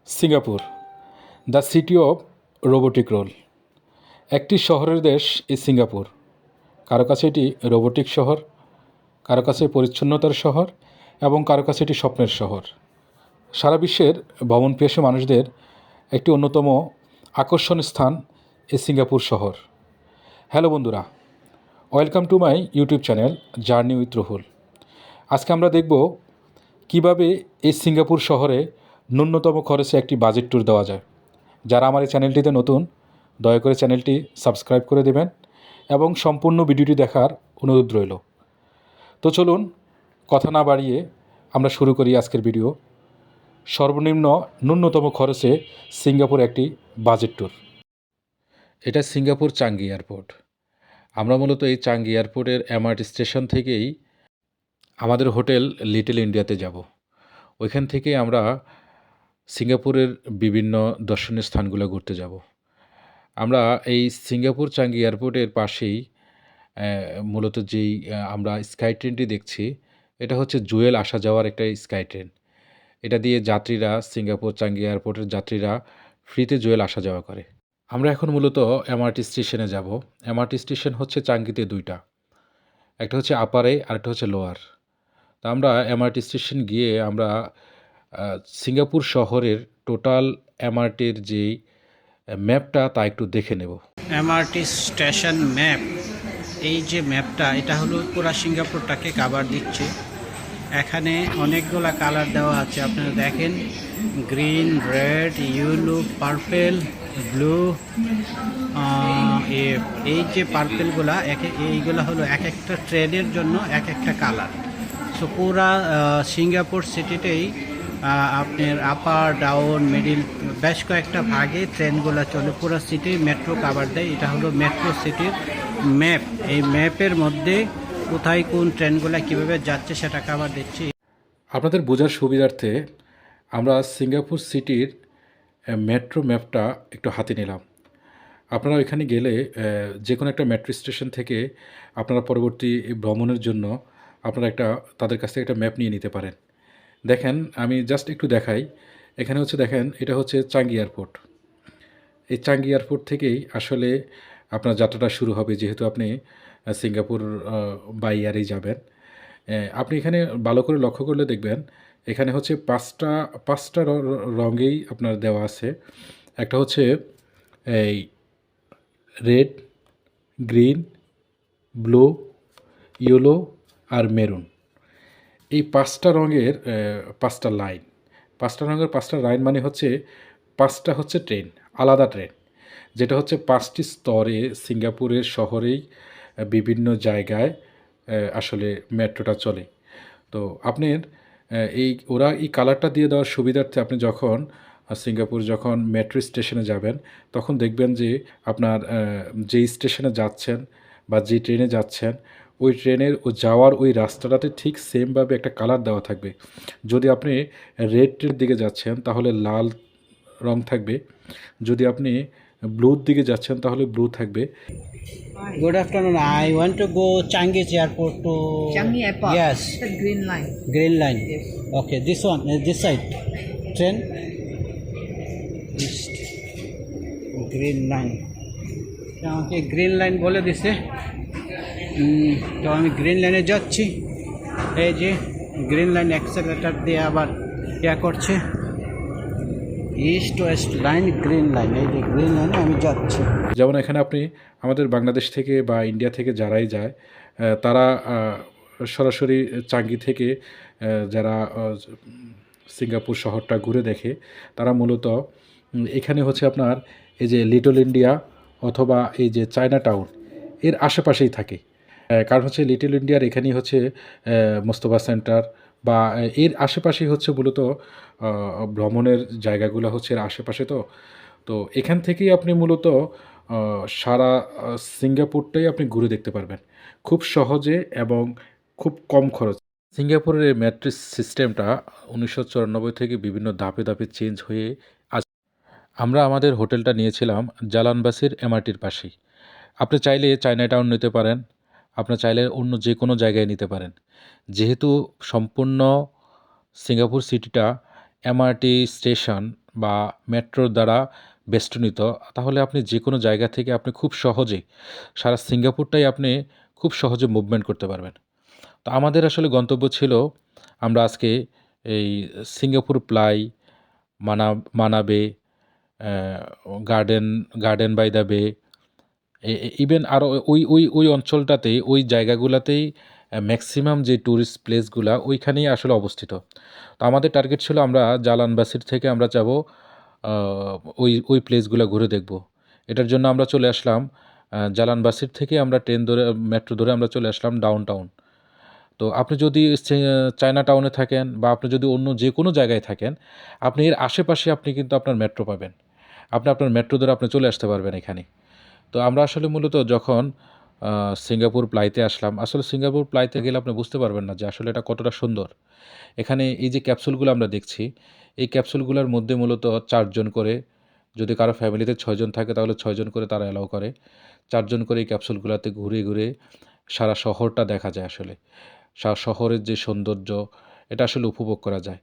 Singapore, the city of robotic role. একটি শহরের দেশ এই সিঙ্গাপুর। কারো কাছে এটি রোবোটিক শহর, কারো কাছে পরিচ্ছন্নতার শহর এবং কারো কাছে এটি স্বপ্নের শহর। সারা বিশ্বের ভ্রমণপিয়াসী মানুষদের একটি অন্যতম আকর্ষণ স্থান এই সিঙ্গাপুর শহর। হ্যালো বন্ধুরা, welcome to my YouTube channel journey with Ruhul. আজকে আমরা দেখব কিভাবে এই সিঙ্গাপুর শহরে ন্যূনতম খরচে একটি বাজেট ট্যুর দেওয়া যায়। যারা আমার এই চ্যানেলটিতে নতুন, দয়া করে চ্যানেলটি সাবস্ক্রাইব করে দেবেন এবং সম্পূর্ণ ভিডিওটি দেখার অনুরোধ রইল। তো চলুন কথা না বাড়িয়ে আমরা শুরু করি আজকের ভিডিও। সর্বনিম্ন ন্যূনতম খরচে সিঙ্গাপুর একটি বাজেট ট্যুর। এটা সিঙ্গাপুর চাঙ্গি এয়ারপোর্ট। আমরা মূলত এই চাঙ্গি এয়ারপোর্টের এমআরটি স্টেশন থেকেই আমাদের হোটেল লিটল ইন্ডিয়াতে যাব। ওইখান থেকে আমরা সিঙ্গাপুরের বিভিন্ন দর্শনীয় স্থানগুলো ঘুরতে যাব। আমরা এই সিঙ্গাপুর চাঙ্গি এয়ারপোর্টের পাশেই মূলত যেই আমরা স্কাই ট্রেনটি দেখছি, এটা হচ্ছে জুয়েল আসা যাওয়ার একটা স্কাই ট্রেন। এটা দিয়ে যাত্রীরা, সিঙ্গাপুর চাঙ্গি এয়ারপোর্টের যাত্রীরা ফ্রিতে জুয়েল আসা যাওয়া করে। আমরা এখন মূলত এমআরটি স্টেশনে যাব। এমআরটি স্টেশন হচ্ছে চাঙ্গিতে দুইটা, একটা হচ্ছে আপারে আর একটা হচ্ছে লোয়ার। তা আমরা এমআরটি স্টেশন গিয়ে আমরা সিঙ্গাপুর শহরের টোটাল এমআরটির যেই ম্যাপটা তা একটু দেখে নেব। এমআরটি স্টেশন ম্যাপ, এই যে ম্যাপটা, এটা হলো পুরো সিঙ্গাপুরটাকে কাভার দিচ্ছে। এখানে অনেকগুলা কালার দেওয়া আছে, আপনারা দেখেন, green, red, yellow, purple, blue. এই যে পার্পেলগুলা এইগুলা হলো এক একটা ট্রেনের জন্য এক একটা কালার। সো পুরা সিঙ্গাপুর সিটিতেই আপনার আপার, ডাউন, মিডিল বেশ কয়েকটা ভাগে ট্রেনগুলো চলে। পুরো সিটি মেট্রো কাভার দেয়। এটা হলো মেট্রো সিটির ম্যাপ। এই ম্যাপের মধ্যে কোথায় কোন ট্রেনগুলো কীভাবে যাচ্ছে সেটা কাভার দিচ্ছি। আপনাদের বোঝার সুবিধার্থে আমরা সিঙ্গাপুর সিটির মেট্রো ম্যাপটা একটু হাতে নিলাম। আপনারা ওইখানে গেলে যে কোনো একটা মেট্রো স্টেশন থেকে আপনারা পরবর্তী ভ্রমণের জন্য আপনারা তাদের কাছ থেকে একটা ম্যাপ নিয়ে নিতে পারেন। দেখেন, আমি জাস্ট একটু দেখাই। এখানে হচ্ছে দেখেন, এটা হচ্ছে চাঙ্গি এয়ারপোর্ট। এই চাঙ্গি এয়ারপোর্ট থেকেই আসলে আপনার যাত্রাটা শুরু হবে, যেহেতু আপনি সিঙ্গাপুর বাই এয়ারেই যাবেন। আপনি এখানে ভালো করে লক্ষ্য করলে দেখবেন, এখানে হচ্ছে পাঁচটা রঙেই আপনার দেওয়া আছে। একটা হচ্ছে এই রেড, গ্রিন, ব্লু, ইয়েলো আর মেরুন। এই পাঁচটা রঙের পাঁচটা লাইন, পাঁচটা লাইন মানে হচ্ছে পাঁচটা হচ্ছে ট্রেন, আলাদা ট্রেন, যেটা হচ্ছে পাঁচটি স্তরে সিঙ্গাপুরের শহরেই বিভিন্ন জায়গায় আসলে মেট্রোটা চলে। তো আপনার ওরা এই কালারটা দিয়ে দেওয়ার সুবিধার্থে আপনি যখন সিঙ্গাপুর যখন মেট্রো স্টেশনে যাবেন, তখন দেখবেন যে আপনার যেই স্টেশনে যাচ্ছেন বা যে ট্রেনে যাচ্ছেন, ওই ট্রেনের যাওয়ার ওই রাস্তাটাতে ঠিক সেমভাবে একটা কালার দেওয়া থাকবে। যদি আপনি রেড ট্রেনের দিকে যাচ্ছেন তাহলে লাল রং থাকবে, যদি আপনি ব্লুর দিকে যাচ্ছেন তাহলে ব্লু থাকবে। Good afternoon. I want to go Changi Airport to Changi Airport. Yes, The green line. Green Line. Yes. Okay, this one, this side. Train. East. Green Line. আমাকে গ্রিন লাইন বলে দিছে। তো আমি গ্রিন লাইনে যাচ্ছি। এই যে গ্রিন লাইন অ্যাক্সেলেটার দিয়ে আবার করছে। East West line, green line, এই যে গ্রিন লাইনে আমি যাচ্ছি। যেমন এখানে আপনি আমাদের বাংলাদেশ থেকে বা ইন্ডিয়া থেকে যারাই যায়, তারা সরাসরি চাঙ্গি থেকে যারা সিঙ্গাপুর শহরটা ঘুরে দেখে, তারা মূলত এখানে হচ্ছে আপনার এই যে লিটল ইন্ডিয়া অথবা এই যে চায়না টাউন এর আশেপাশেই থাকে। কারণ হচ্ছে লিটল ইন্ডিয়ার এখানেই হচ্ছে মোস্তফা সেন্টার বা এর আশেপাশেই হচ্ছে মূলত ভ্রমণের জায়গাগুলো হচ্ছে এর আশেপাশে। তো এখান থেকেই আপনি মূলত সারা সিঙ্গাপুরটাই আপনি ঘুরে দেখতে পারবেন খুব সহজে এবং খুব কম খরচ। সিঙ্গাপুরের এই মেট্রো সিস্টেমটা 1994 থেকে বিভিন্ন ধাপে ধাপে চেঞ্জ হয়ে আজ আমরা আমাদের হোটেলটা নিয়েছিলাম জালানবাসির এমআরটির পাশেই। আপনি চাইলে চায়না টাউন নিতে পারেন, আপনি চাইলে অন্য যে কোনো জায়গায় নিতে পারেন। যেহেতু সম্পূর্ণ সিঙ্গাপুর সিটিটা এমআরটি স্টেশন বা মেট্রোর দ্বারা বেষ্টনীত, তাহলে আপনি যে কোনো জায়গা থেকে আপনি খুব সহজে সারা সিঙ্গাপুরটাই আপনি খুব সহজে মুভমেন্ট করতে পারবেন। তো আমাদের আসলে গন্তব্য ছিল আমরা আজকে এই সিঙ্গাপুর প্লাই, মানা বে, গার্ডেন বাই দ্য বে, ইভেন আরও ওই অঞ্চলটাতেই, ওই জায়গাগুলোতেই ম্যাক্সিমাম যে ট্যুরিস্ট প্লেসগুলা ওইখানেই আসলে অবস্থিত। তো আমাদের টার্গেট ছিল আমরা জালানবাসির থেকে আমরা যাব ওই প্লেসগুলো ঘুরে দেখব। এটার জন্য আমরা চলে আসলাম জালানবাসির থেকে আমরা ট্রেন ধরে, মেট্রো ধরে আমরা চলে আসলাম ডাউন টাউন। তো আপনি যদি চায়না টাউনে থাকেন বা আপনি যদি অন্য যে কোনো জায়গায় থাকেন, আপনি এর আশেপাশে আপনি কিন্তু আপনার মেট্রো পাবেন। আপনি আপনার মেট্রো ধরে আপনি চলে আসতে পারবেন এখানে। তো আমরা আসলে মূলত যখন সিঙ্গাপুর প্লাইতে আসলাম, আসলে সিঙ্গাপুর প্লাইতে গেলে আপনি বুঝতে পারবেন না যে আসলে এটা কতটা সুন্দর। এখানে এই যে ক্যাপসুলগুলো আমরা দেখছি, এই ক্যাপসুলগুলোর মধ্যে মূলত 4 জন করে, যদি কারো ফ্যামিলিতে 6 জন থাকে তাহলে 6 জন করে তারা অ্যালাউ করে। 4 জন করে এই ক্যাপসুলগুলোতে ঘুরে ঘুরে সারা শহরটা দেখা যায় আসলে। শহরের যে সৌন্দর্য, এটা আসলে উপভোগ করা যায়।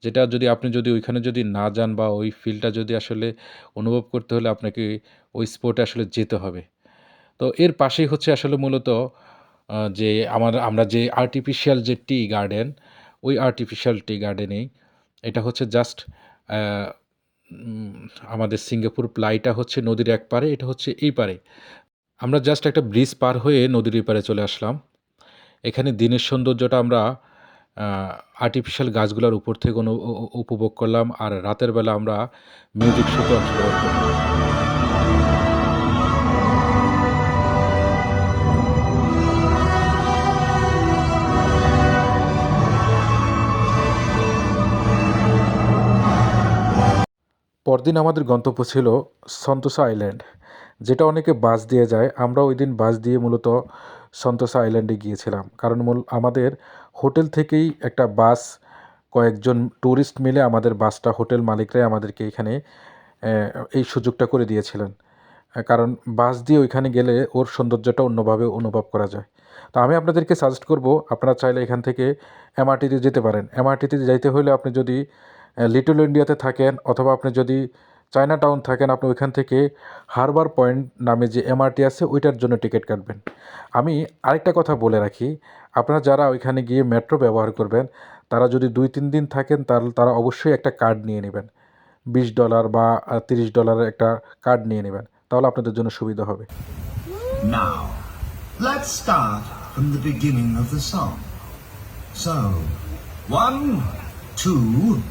যেটা আপনি ওইখানে যদি না যান বা ওই ফিলটা যদি আসলে অনুভব করতে হলে আপনাকে ওই স্পটে আসলে যেতে হবে। তো এর পাশেই হচ্ছে আসলে মূলত যে আমরা যে আর্টিফিশিয়াল যে টি গার্ডেন, ওই আর্টিফিশিয়াল টি গার্ডেনেই এটা হচ্ছে জাস্ট আমাদের সিঙ্গাপুর প্লাইটা হচ্ছে নদীর এক পারে, এটা হচ্ছে এই পারে। আমরা জাস্ট একটা ব্রিজ পার হয়ে নদীর এই পারে চলে আসলাম। এখানে দিনের সৌন্দর্যটা আমরা আর্টিফিশিয়াল গাছগুলোর উপর থেকে উপভোগ করলাম, আর রাতের বেলা আমরা মিউজিক শোতে অংশগ্রহণ করলাম। পরদিন আমাদের গন্তব্য ছিল সন্তোসা আইল্যান্ড, যেটা অনেকে বাস দিয়ে যায়। আমরা ওই দিন বাস দিয়ে মূলত সন্তোসা আইল্যান্ডে গিয়েছিলাম, কারণ আমাদের হোটেল থেকেই একটা বাস, কয়েকজন ট্যুরিস্ট মিলে আমাদের বাসটা, হোটেল মালিকরাই আমাদেরকে এখানে এই সুযোগটা করে দিয়েছিলেন। কারণ বাস দিয়ে ওইখানে গেলে ওর সৌন্দর্যটা অন্যভাবে অনুভব করা যায়। তো আমি আপনাদেরকে সাজেস্ট করব, আপনারা চাইলে এখান থেকে এমআরটিতে যেতে পারেন। এমআরটিতে যাইতে হলে আপনি যদি লিটল ইন্ডিয়াতে থাকেন অথবা আপনি যদি চায়না টাউন থাকেন, আপনি ওইখান থেকে হারবার পয়েন্ট নামে যে এমআরটি আছে ওইটার জন্য টিকিট কাটবেন। আমি আরেকটা কথা বলে রাখি, আপনারা যারা ওইখানে গিয়ে মেট্রো ব্যবহার করবেন, তারা যদি 2-3 দিন থাকেন তাহলে তারা অবশ্যই একটা কার্ড নিয়ে নেবেন। $20 বা $30 একটা কার্ড নিয়ে নেবেন, তাহলে আপনাদের জন্য সুবিধা হবে। Now, let's start from the beginning of the song. So, 1, 2,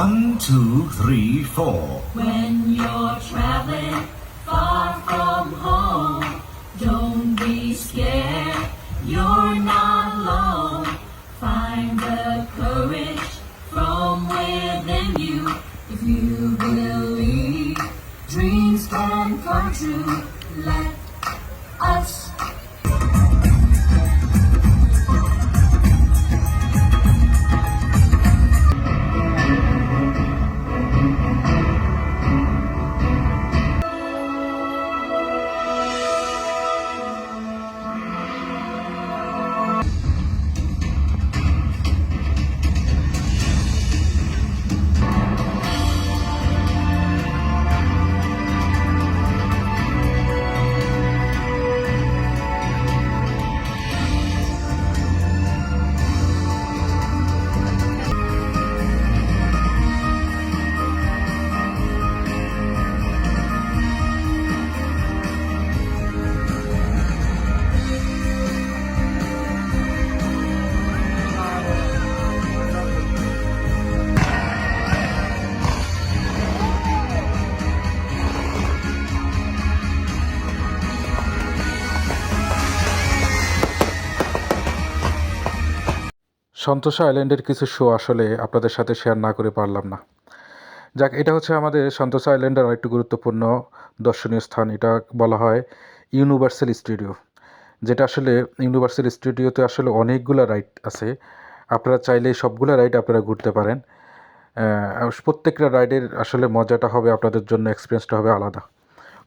1, 2, 3, 4. When you're traveling far from home, don't be scared, you're not alone. Find the courage from within you. If you believe, dreams can come true. Let us সন্তোষা আইল্যান্ডের কিছু show আসলে আপনাদের সাথে share না করে পারলাম না। যাক, এটা হচ্ছে আমাদের সন্তোষা আইল্যান্ডের আরেকটু গুরুত্বপূর্ণ দর্শনীয় স্থান। এটা বলা হয় ইউনিভার্সাল স্টুডিও, যেটা আসলে ইউনিভার্সাল স্টুডিওতে আসলে অনেকগুলো রাইড আছে। আপনারা চাইলে সবগুলো রাইড আপনারা ঘুরতে পারেন। প্রত্যেকটা রাইডের আসলে মজাটা হবে আপনাদের জন্য, এক্সপিরিয়েন্সটা হবে আলাদা,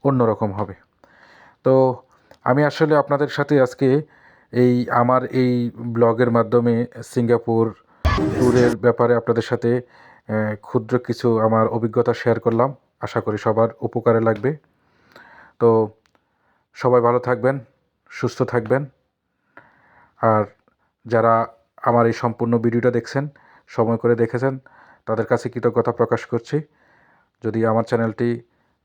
অন্যরকম হবে। তো আমি আসলে আপনাদের সাথে আজকে আমার এই ব্লগের মাধ্যমে সিঙ্গাপুর ট্যুরের ব্যাপারে আপনাদের সাথে ক্ষুদ্র কিছু আমার অভিজ্ঞতা শেয়ার করলাম। আশা করি সবার উপকারে লাগবে। তো সবাই ভালো থাকবেন, সুস্থ থাকবেন। আর যারা আমার এই সম্পূর্ণ ভিডিওটা দেখছেন, সময় করে দেখেছেন, তাদের কাছে কৃতজ্ঞতা প্রকাশ করছি। যদি আমার চ্যানেলটি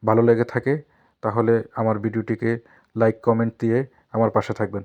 ভালো লেগে থাকে তাহলে আমার ভিডিওটিকে লাইক কমেন্ট দিয়ে আমার পাশে থাকবেন।